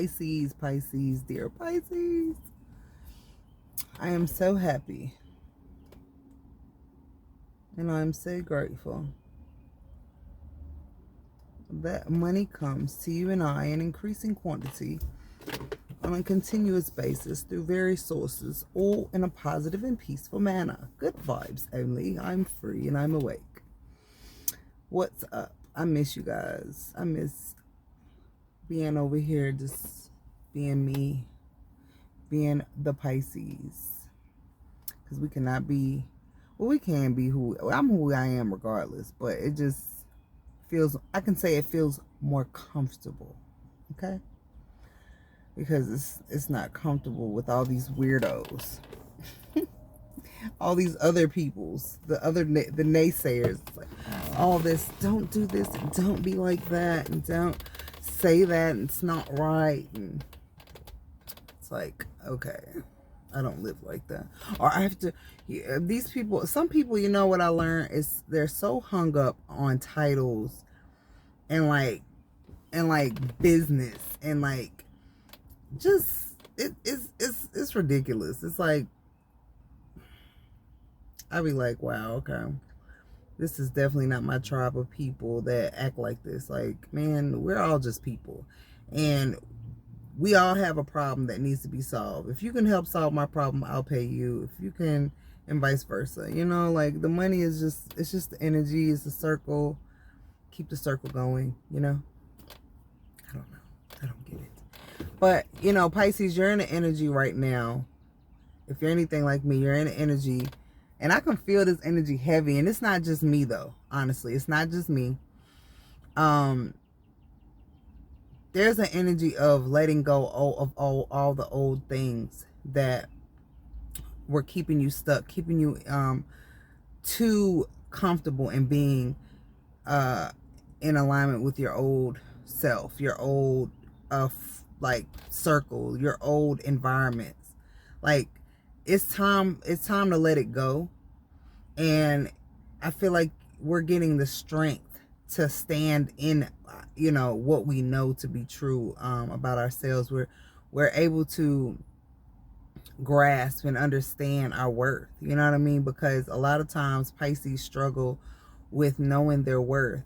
Pisces, Pisces, dear Pisces. I am so happy. And I'm so grateful that money comes to you and I in increasing quantity on a continuous basis through various sources, all in a positive and peaceful manner. Good vibes only. I'm free and I'm awake. What's up? I miss you guys. I miss being over here, just being me, being the Pisces. Because we cannot be, well, we can be I'm who I am regardless, but it just feels, I can say it feels more comfortable, okay? Because it's not comfortable with all these weirdos. All these other peoples, the naysayers, like, all this, don't do this, and don't be like that, and don't say that, and it's not right. And it's like, okay, I don't live like that. Or I have to, these people, some people, you know what I learned is they're so hung up on titles and like business and like, just, it's ridiculous. It's like, I'd be like, wow, okay, this is definitely not my tribe of people that act like this. Like, man, we're all just people. And we all have a problem that needs to be solved. If you can help solve my problem, I'll pay you. If you can, and vice versa. You know, like, the money is just, it's just the energy, it's the circle. Keep the circle going, you know? I don't know. I don't get it. But, you know, Pisces, you're in the energy right now. If you're anything like me, you're in the energy. And I can feel this energy heavy. And it's not just me, though. Honestly, it's not just me. There's an energy of letting go of all the old things that were keeping you stuck, keeping you too comfortable in being in alignment with your old self, your old like circle, your old environments. Like, it's time to let it go. And I feel like we're getting the strength to stand in, you know, what we know to be true about ourselves. We're able to grasp and understand our worth. You know what I mean? Because a lot of times Pisces struggle with knowing their worth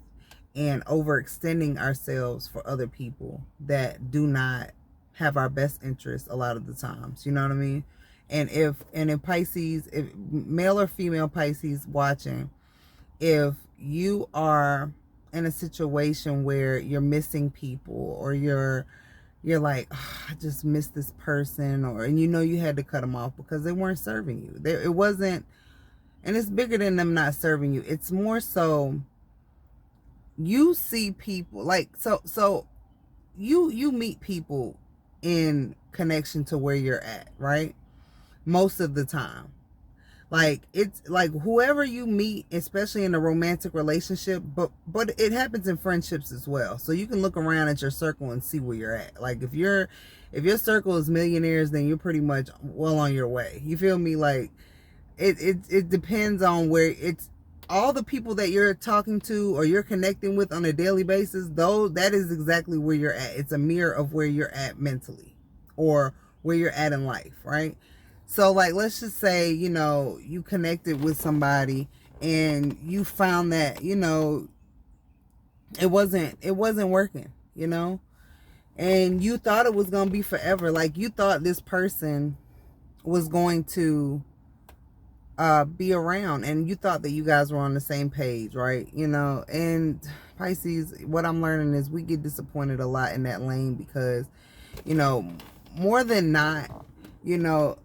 and overextending ourselves for other people that do not have our best interests a lot of the times. You know what I mean? And if Pisces, if male or female Pisces watching, if you are in a situation where you're missing people, or you're like, oh, I just miss this person, and you know you had to cut them off because they weren't serving you. It wasn't, and it's bigger than them not serving you. It's more so you see people like, so you meet people in connection to where you're at, right? Most of the time. Like, it's like whoever you meet, especially in a romantic relationship, but it happens in friendships as well. So you can look around at your circle and see where you're at. Like, if your circle is millionaires, then you're pretty much well on your way. You feel me? Like, it depends on where it's, all the people that you're talking to or you're connecting with on a daily basis, though, that is exactly where you're at. It's a mirror of where you're at mentally, or where you're at in life, right? So, like, let's just say, you know, you connected with somebody and you found that, you know, it wasn't working, you know, and you thought it was going to be forever. Like, you thought this person was going to be around, and you thought that you guys were on the same page, right? You know, and Pisces, what I'm learning is we get disappointed a lot in that lane because, you know, more than not, you know,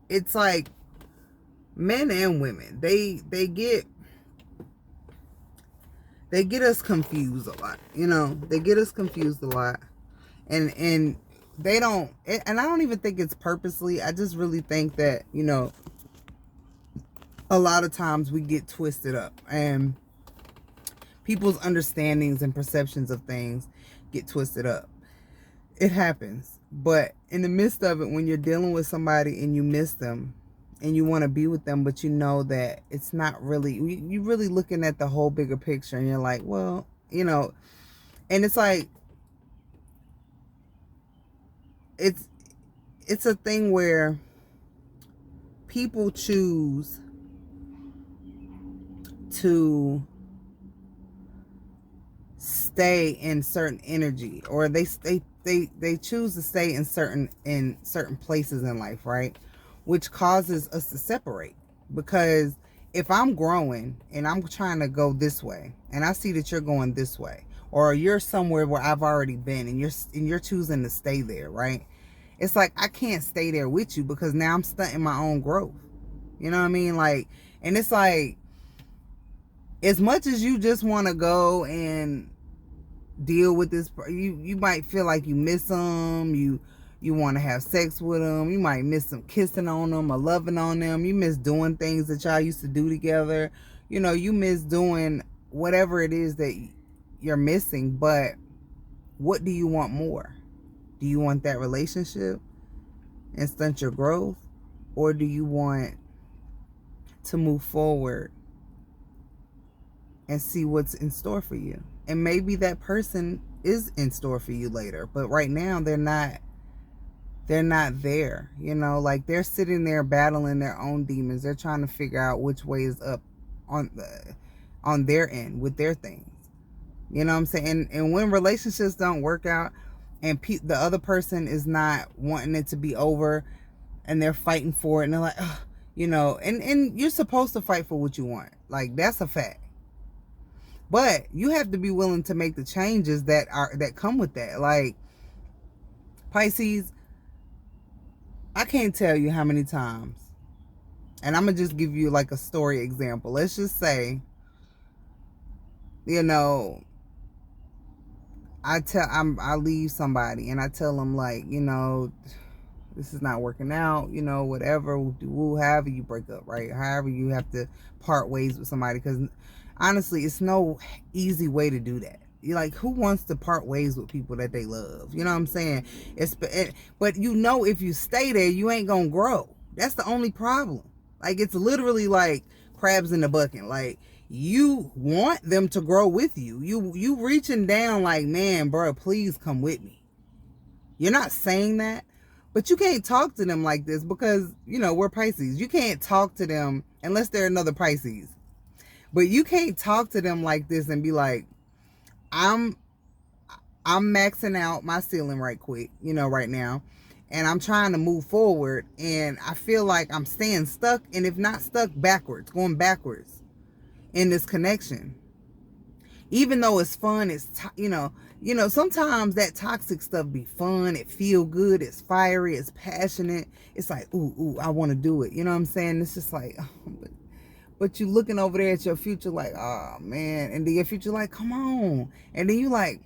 it's like men and women, they get us confused a lot. You know, they get us confused a lot, and they don't, and I don't even think it's purposely. I just really think that, you know, a lot of times we get twisted up, and people's understandings and perceptions of things get twisted up. It happens. But in the midst of it, when you're dealing with somebody and you miss them and you want to be with them, but you know that it's not really, you're really looking at the whole bigger picture, and you're like, well, you know, and it's like, it's a thing where people choose to stay in certain energy, or they choose to stay in certain places in life, right? Which causes us to separate. Because if I'm growing and I'm trying to go this way, and I see that you're going this way, or you're somewhere where I've already been, and you're choosing to stay there, right? It's like I can't stay there with you, because now I'm stunting my own growth. You know what I mean? Like, and it's like, as much as you just want to go and deal with this, you might feel like you miss them, you want to have sex with them, you might miss them kissing on them or loving on them, you miss doing things that y'all used to do together, you know, you miss doing whatever it is that you're missing. But what do you want more? Do you want that relationship and stunt your growth, or do you want to move forward and see what's in store for you? And maybe that person is in store for you later, but right now they're not there, you know, like they're sitting there battling their own demons. They're trying to figure out which way is up on their end with their things. You know what I'm saying? And when relationships don't work out, and the other person is not wanting it to be over, and they're fighting for it, and they're like, ugh, you know, and you're supposed to fight for what you want. Like, that's a fact. But you have to be willing to make the changes that come with that. Like, Pisces, I can't tell you how many times, and I'm gonna just give you like a story example. Let's just say, you know, I leave somebody and I tell them, like, you know, this is not working out, you know, whatever, however you break up, right? However you have to part ways with somebody, because honestly, it's no easy way to do that. You're like, who wants to part ways with people that they love? You know what I'm saying? But you know, if you stay there, you ain't gonna grow. That's the only problem. Like, it's literally like crabs in the bucket. Like, you want them to grow with you. You reaching down like, man, bro, please come with me. You're not saying that, but you can't talk to them like this, because, you know, we're Pisces. You can't talk to them unless they're another Pisces. But you can't talk to them like this and be like, I'm maxing out my ceiling right quick, you know, right now, and I'm trying to move forward, and I feel like I'm staying stuck, and if not stuck, going backwards in this connection. Even though it's fun, it's you know, sometimes that toxic stuff be fun, it feel good, it's fiery, it's passionate, it's like, ooh, I want to do it. You know what I'm saying? It's just like, but you looking over there at your future like, oh man, and then your future like, come on, and then you like,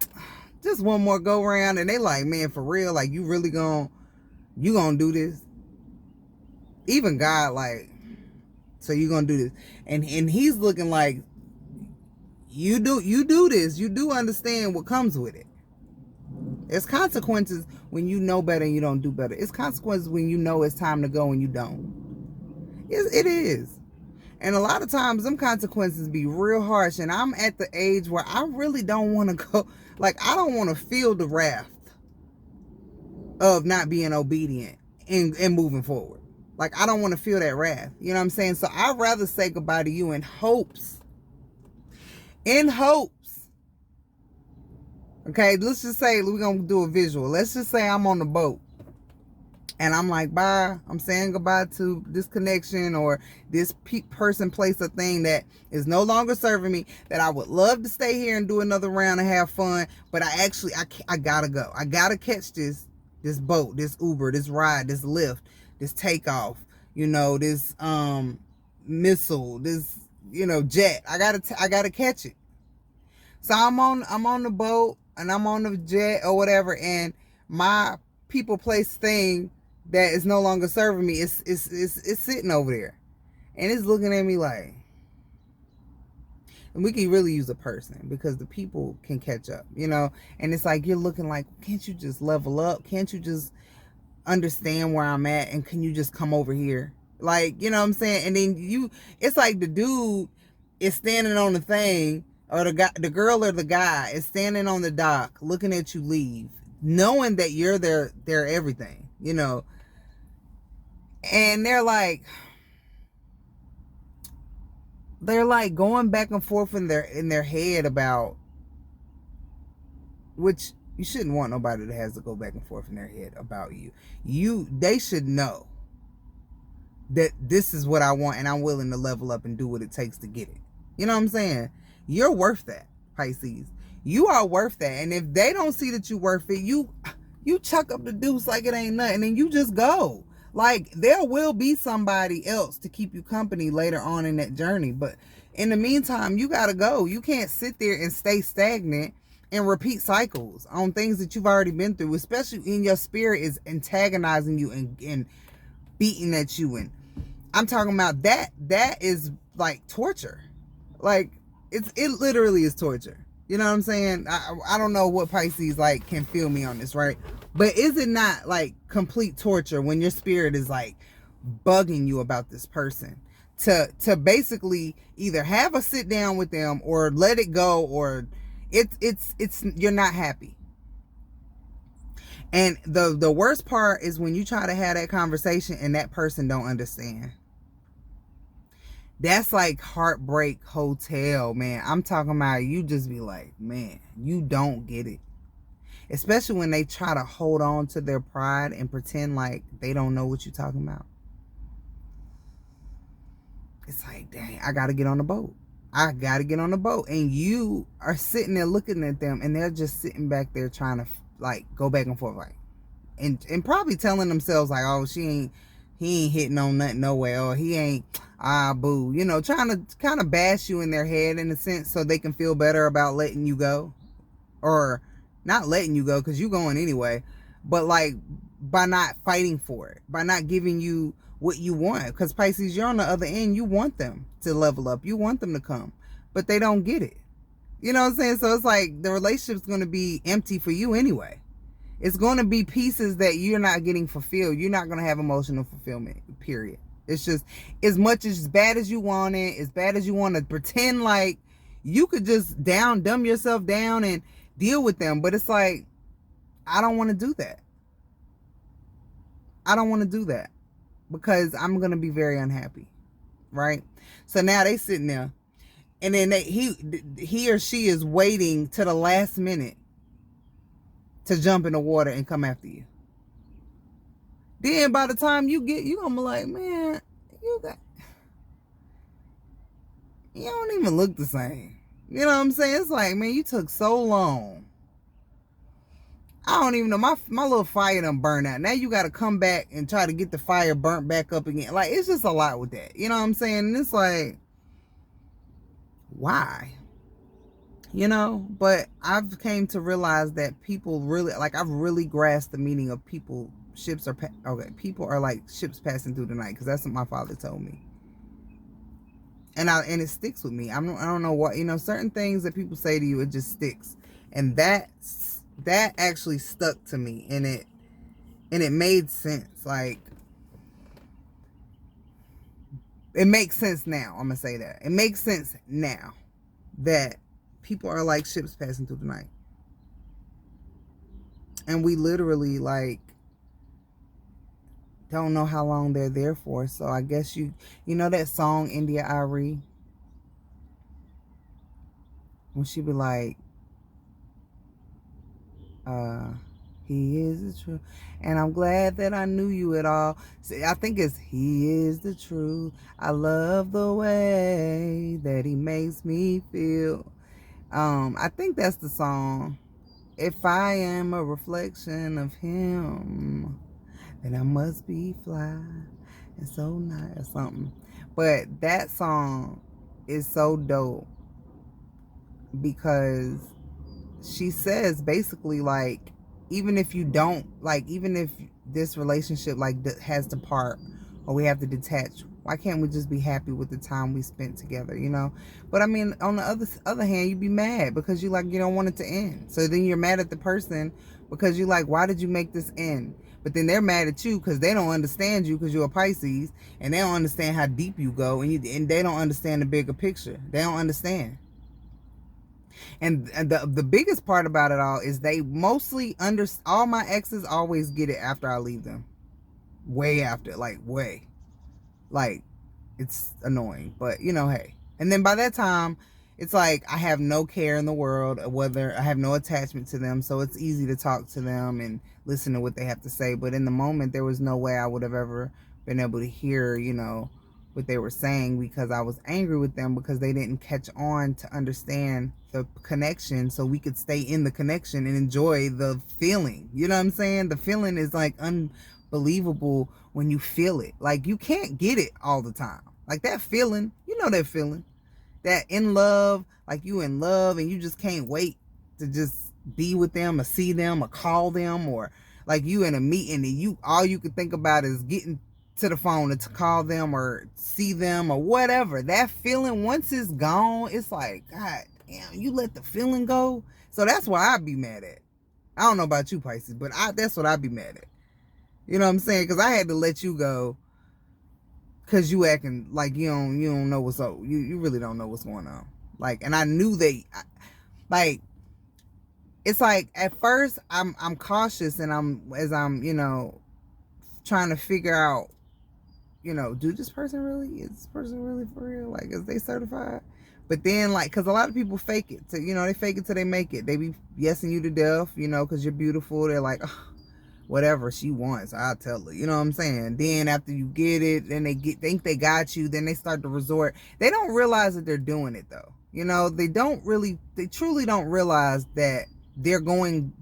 just one more go around, and they like, man, for real, like, you really gonna do this? Even God like, so you gonna do this? And he's looking like, you do this, you do understand what comes with it. There's consequences when you know better and you don't do better. It's consequences when you know it's time to go and you don't. It is. And a lot of times them consequences be real harsh. And I'm at the age where I really don't want to go. Like, I don't want to feel the wrath of not being obedient and moving forward. Like, I don't want to feel that wrath. You know what I'm saying? So I'd rather say goodbye to you in hopes. Okay, let's just say we're going to do a visual. Let's just say I'm on the boat. And I'm like, bye. I'm saying goodbye to this connection or this person, place, or thing that is no longer serving me, that I would love to stay here and do another round and have fun. But I gotta go. I gotta catch this boat, this Uber, this ride, this Lyft, this takeoff, you know, this missile, this, you know, jet. I gotta catch it. So I'm on the boat and I'm on the jet or whatever, and my people, place, thing that is no longer serving me is sitting over there, and it's looking at me like, and we can really use a person, because the people can catch up, you know. And it's like, you're looking like, can't you just level up? Can't you just understand where I'm at, and can you just come over here? Like, you know what I'm saying? And then it's like the dude is standing on the thing, or the girl or the guy is standing on the dock looking at you leave. knowing that you're their everything, you know. And they're like going back and forth in their head about, which you shouldn't want nobody that has to go back and forth in their head about you. They should know that this is what I want and I'm willing to level up and do what it takes to get it. You know what I'm saying? You're worth that, Pisces. You are worth that. And if they don't see that you're worth it, you chuck up the deuce like it ain't nothing and you just go. Like, there will be somebody else to keep you company later on in that journey. But in the meantime, you got to go. You can't sit there and stay stagnant and repeat cycles on things that you've already been through, especially in your spirit is antagonizing you and beating at you. And I'm talking about that is like torture. Like, it literally is torture. You know what I'm saying? I don't know what Pisces like can feel me on this, right? But is it not like complete torture when your spirit is like bugging you about this person to basically either have a sit down with them or let it go, or it's you're not happy. And the worst part is when you try to have that conversation and that person don't understand. That's like heartbreak hotel, man. I'm talking about you just be like, man, you don't get it. Especially when they try to hold on to their pride and pretend like they don't know what you're talking about. It's like, dang, I got to get on the boat. I got to get on the boat. And you are sitting there looking at them and they're just sitting back there trying to like go back and forth, like, and probably telling themselves like, oh, he ain't hitting on nothing no way, or he ain't, boo, you know, trying to kind of bash you in their head in a sense so they can feel better about letting you go, or not letting you go because you going anyway, but like by not fighting for it, by not giving you what you want. Because Pisces, you're on the other end. You want them to level up, you want them to come, but they don't get it. You know what I'm saying? So it's like the relationship's going to be empty for you anyway. It's going to be pieces that you're not getting fulfilled. You're not going to have emotional fulfillment, period. It's just as much as bad as you want it, as bad as you want to pretend like you could just dumb yourself down and deal with them. But it's like, I don't want to do that. I don't want to do that because I'm going to be very unhappy. Right? So now they sitting there and then he or she is waiting to the last minute to jump in the water and come after you. Then by the time you gonna be like, man, you don't even look the same. You know what I'm saying? It's like, man, you took so long. I don't even know. My little fire done burned out. Now you got to come back and try to get the fire burnt back up again. Like, it's just a lot with that. You know what I'm saying? And it's like, why? You know? But I've came to realize that people really, like, I've really grasped the meaning of people are like ships passing through the night, because that's what my father told me. And it sticks with me. I don't know what, you know, certain things that people say to you, it just sticks. And that actually stuck to me, and it made sense. Like, it makes sense now. I'm gonna say that. It makes sense now that people are like ships passing through the night. And we literally, like, don't know how long they're there for. So I guess you know that song India Ari, when she be like, he is the truth, and I'm glad that I knew you at all. See, I think it's he is the truth. I love the way that he makes me feel. I think that's the song. If I am a reflection of him, then I must be fly and so nice or something. But that song is so dope because she says basically, like, even if you don't, like, even if this relationship like has to part or we have to detach, why can't we just be happy with the time we spent together, you know? But I mean, on the other hand, you'd be mad because you don't want it to end. So then you're mad at the person because you're like, why did you make this end? But then they're mad at you because they don't understand you because you're a Pisces, and they don't understand how deep you go, and they don't understand the bigger picture. They don't understand. And the biggest part about it all is they mostly all my exes always get it after I leave them. Way after, like way. Like, it's annoying, but you know, hey. And then by that time, it's like I have no care in the world, whether I have no attachment to them, so it's easy to talk to them and listen to what they have to say. But in the moment, there was no way I would have ever been able to hear, you know, what they were saying, because I was angry with them because they didn't catch on to understand the connection, so we could stay in the connection and enjoy the feeling. You know what I'm saying? The feeling is like unbelievable when you feel it. Like, you can't get it all the time. Like, that feeling, you know, that feeling, that in love, like you in love and you just can't wait to just be with them or see them or call them, or like you in a meeting and you all you can think about is getting to the phone and to call them or see them or whatever. That feeling, once it's gone, it's like, God damn, you let the feeling go. So that's why I'd be mad at. I don't know about you, Pisces, but that's what I'd be mad at. You know what I'm saying? Because I had to let you go because you acting like you don't know what's up. You really don't know what's going on. Like, and I knew like, it's like at first I'm cautious, and I'm you know, trying to figure out, you know, is this person really for real? Like, is they certified? But then, like, because a lot of people fake it. You know, they fake it till they make it. They be yesing you to death, you know, because you're beautiful. They're like, oh, whatever she wants, I'll tell her. You know what I'm saying? Then after you get it, then think they got you. Then they start to resort. They don't realize that they're doing it, though. You know, they truly don't realize that they're going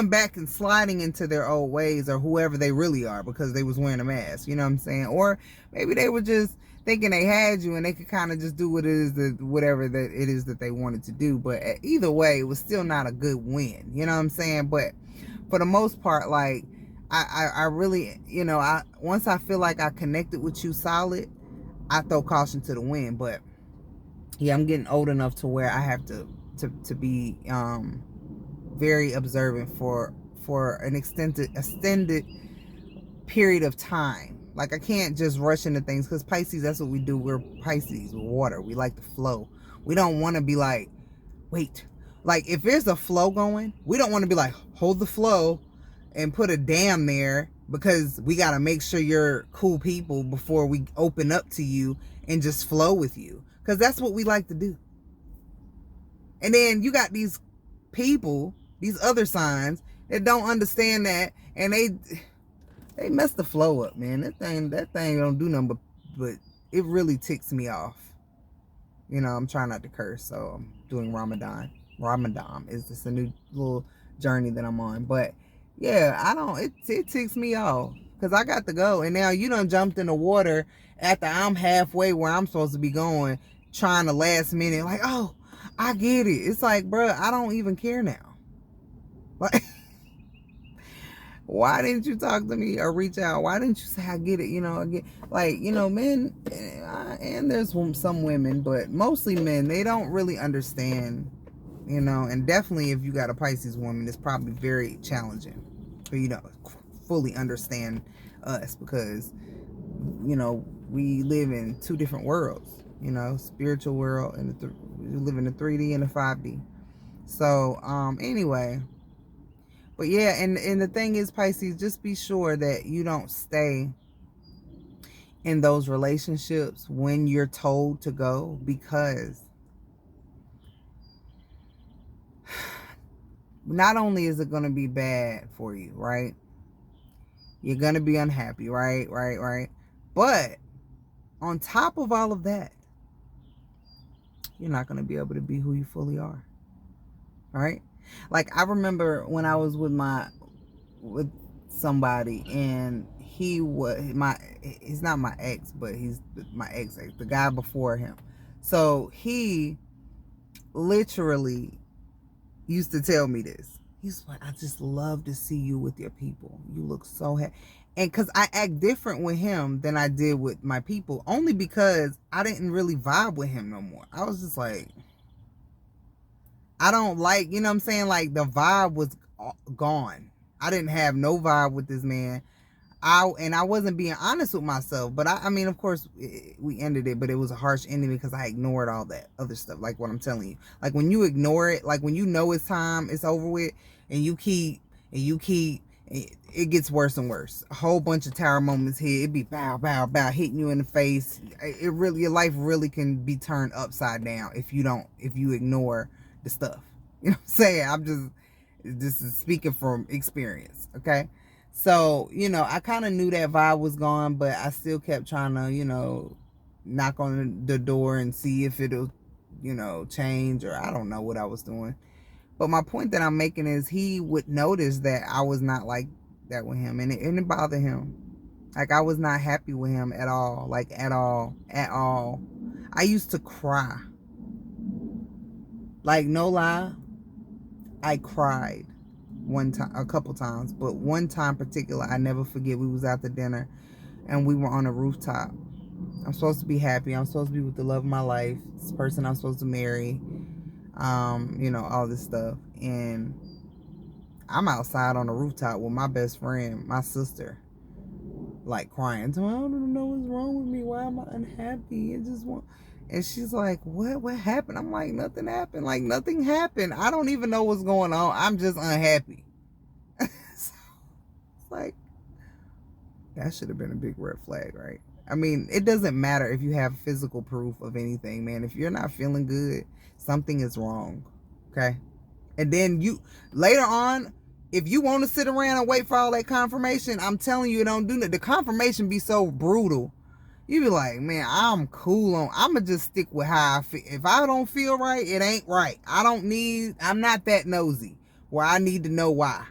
back and sliding into their old ways, or whoever they really are, because they was wearing a mask. You know what I'm saying? Or maybe they were just thinking they had you and they could kind of just do whatever that it is that they wanted to do. But either way, it was still not a good win. You know what I'm saying? But for the most part, like, I really, you know, once I feel like I connected with you solid, I throw caution to the wind. But yeah, I'm getting old enough to where I have to be very observant for an extended period of time. Like, I can't just rush into things, because Pisces, that's what we do. We're Pisces, we're water. We like to flow. We don't want to be like, wait. Like, if there's a flow going, we don't want to be like, hold the flow and put a dam there, because we got to make sure you're cool people before we open up to you and just flow with you. Because that's what we like to do. And then you got these people, these other signs, that don't understand that, and they mess the flow up, man. That thing don't do nothing but it really ticks me off. You know, I'm trying not to curse, so I'm doing Ramadan. Ramadan is just a new little journey that I'm on. But yeah, it ticks me off, because I got to go, and now you done jumped in the water after I'm halfway where I'm supposed to be going, trying to last minute, like, oh, I get it. It's like, bro, I don't even care now. Like, why didn't you talk to me or reach out? Why didn't you say, I get it? You know, like, you know, men, and there's some women, but mostly men, they don't really understand, you know. And definitely if you got a Pisces woman, it's probably very challenging for you to fully understand us, because, you know, we live in two different worlds, you know, spiritual world, and we live in the 3D and the 5D. So, anyway. But yeah, and the thing is, Pisces, just be sure that you don't stay in those relationships when you're told to go, because not only is it going to be bad for you, right? You're going to be unhappy, right? But on top of all of that, you're not going to be able to be who you fully are, right? Like, I remember when I was with somebody, and he's not my ex, but he's my ex, the guy before him. So he literally used to tell me this. He's like, I just love to see you with your people. You look so happy. And because I act different with him than I did with my people, only because I didn't really vibe with him no more. I was just like, I don't like, you know what I'm saying? Like, the vibe was gone. I didn't have no vibe with this man. I wasn't being honest with myself. But I mean, of course, we ended it, but it was a harsh ending because I ignored all that other stuff. Like what I'm telling you, like when you ignore it, like when you know it's time, it's over with, and you keep, it gets worse and worse. A whole bunch of tower moments here. It be bow, bow, bow, hitting you in the face. It really, your life really can be turned upside down if you ignore the stuff. You know what I'm saying? This is speaking from experience, okay? So, I kind of knew that vibe was gone, but I still kept trying to, knock on the door and see if it'll, change, or I don't know what I was doing. But my point that I'm making is he would notice that I was not like that with him, and it bothered him. Like, I was not happy with him at all, like at all. I used to cry. Like, no lie, I cried one time, a couple times, but one time particular, I never forget. We was out to dinner and we were on a rooftop. I'm supposed to be happy. I'm supposed to be with the love of my life, this person I'm supposed to marry, all this stuff. And I'm outside on the rooftop with my best friend, my sister, like crying. So I don't know what's wrong with me. Why am I unhappy? And she's like, what happened? I'm like, nothing happened. Like, nothing happened. I don't even know what's going on. I'm just unhappy. So it's like, that should have been a big red flag, right? I mean, it doesn't matter if you have physical proof of anything, man. If you're not feeling good, something is wrong, okay? And then later on, if you want to sit around and wait for all that confirmation, I'm telling you, it don't do that. The confirmation be so brutal. You be like, man, I'm gonna just stick with how I feel. If I don't feel right, it ain't right. I'm not that nosy where I need to know why.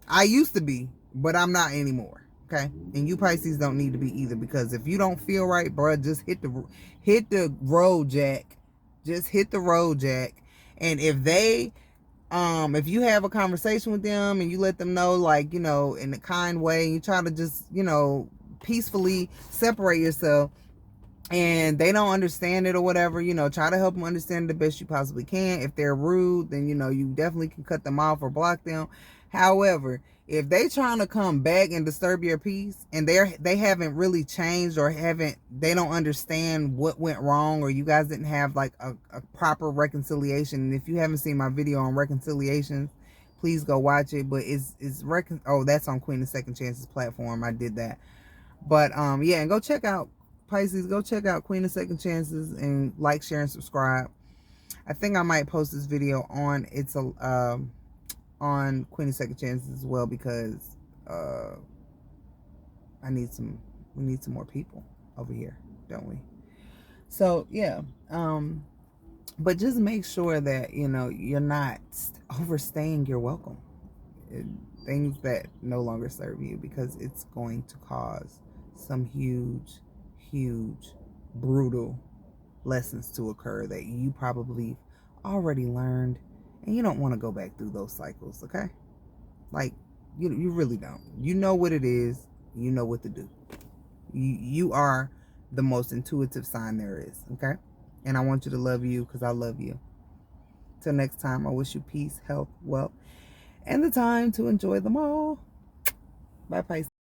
I used to be, but I'm not anymore. Okay? And you Pisces don't need to be either, because if you don't feel right, bro, just hit the road jack. Just hit the road jack. And if you have a conversation with them and you let them know, like, in a kind way, you try to just, peacefully separate yourself, and they don't understand it or whatever, try to help them understand it the best you possibly can. If they're rude, then, you definitely can cut them off or block them. However, if they trying to come back and disturb your peace, and they haven't really changed, or they don't understand what went wrong, or you guys didn't have like a proper reconciliation. And if you haven't seen my video on reconciliations, please go watch it. But that's on Queen of Second Chances platform. I did that. But yeah, and go check out Pisces. Go check out Queen of Second Chances and like, share, and subscribe. I think I might post this video on on Queen of Second Chances as well, because we need some more people over here, don't we? So yeah, but just make sure that you're not overstaying your welcome. Things that no longer serve you, because it's going to cause some huge, brutal lessons to occur that you probably already learned, and you don't want to go back through those cycles, okay? Like, you really don't. You know what it is. You know what to do. You are the most intuitive sign there is, okay? And I want you to love you, because I love you. Till next time, I wish you peace, health, wealth, and the time to enjoy them all. Bye, Pisces.